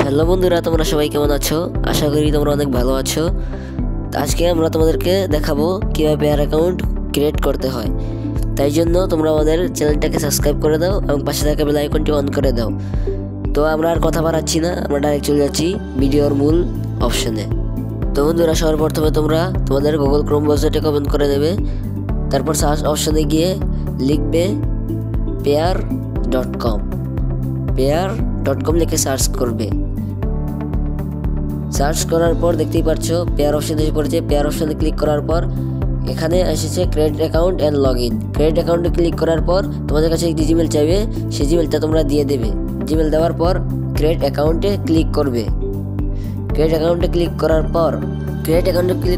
Hello বন্ধুরা, তোমরা সবাই কেমন আছো? আশা করি তোমরা অনেক ভালো আছো। আজকে আমরা তোমাদেরকে দেখাবো কিভাবে পেয়ার অ্যাকাউন্ট ক্রিয়েট করতে হয়। তাই জন্য তোমরা আমাদের চ্যানেলটাকে সাবস্ক্রাইব করে দাও এবং পাশে থাকা বেল আইকনটি অন করে দাও। তো আমরা আর কথা বাড়াচ্ছি না, আমরা ডাইরেক্ট চলে যাচ্ছি ভিডিওর মূল অপশনে। তো বন্ধুরা, সবার প্রথমে তোমরা তোমাদের গুগল ক্রোম ব্রাউজারটাকে ওপেন করে নেবে। তারপর সার্চ অপশনে গিয়ে লিখবে পেয়ার.com লিখে সার্চ করবে। সার্চ করার পর দেখতেই পাচ্ছ পেয়ার অপশন এসে পড়েছে। পেয়ার অপশনে ক্লিক করার পর এখানে এসেছে create account and log in. Create অ্যাকাউন্টে ক্লিক করার পর তোমাদের কাছে একটি জিমেল চাইবে, সেই জিমেলটা তোমরা দিয়ে দেবে। জিমেল দেওয়ার পর ক্রিয়েট অ্যাকাউন্টে ক্লিক করবে। ক্রিয়েট অ্যাকাউন্টে ক্লিক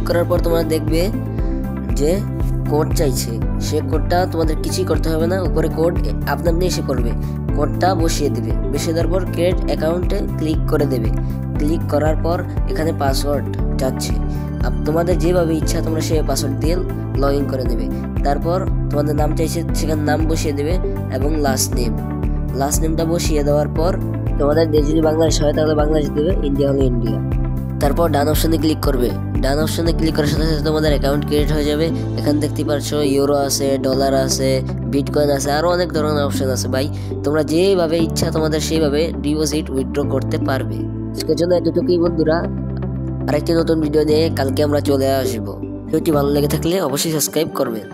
করার পর তোমরা দেখবে যে কোড চাইছে। সে কোডটা তোমাদের কিছুই করতে হবে না, উপরে কোড আপনার নিয়ে এসে পড়বে। কোডটা বসিয়ে দেবে। বসিয়ে দেওয়ার পর ক্রিয়েট অ্যাকাউন্টে ক্লিক করে দেবে। ক্লিক করার পর এখানে পাসওয়ার্ড যাচ্ছে, তোমাদের যেভাবে ইচ্ছা তোমরা সেই পাসওয়ার্ড দিয়ে লগ ইন করে দেবে। তারপর তোমাদের নাম চাইছে, সেখানে নাম বসিয়ে দেবে এবং লাস্ট নেমটা বসিয়ে দেওয়ার পর তোমাদের দেশ যদি বাংলাদেশ হয় তাহলে বাংলাদেশ দেবে, ইন্ডিয়া হলে ইন্ডিয়া। তারপর ডান অপশনে ক্লিক করবে। ডান অপশনে ক্লিক করার সাথে সাথে তোমাদের অ্যাকাউন্ট ক্রিয়েট হয়ে যাবে। এখানে দেখতে পাচ্ছ ইউরো আছে, ডলার আছে, বিটকয়েন আছে, আরও অনেক ধরনের অপশন আছে ভাই। তোমরা যেভাবে ইচ্ছা তোমাদের সেইভাবে ডিপোজিট উইথড্র করতে পারবে। আজকের জন্য এতটুকুই বন্ধুরা, আরেকটি নতুন ভিডিও নিয়ে কালকে আমরা চলে আসবো। ভিডিওটি ভালো লেগে থাকলে অবশ্যই সাবস্ক্রাইব করবেন।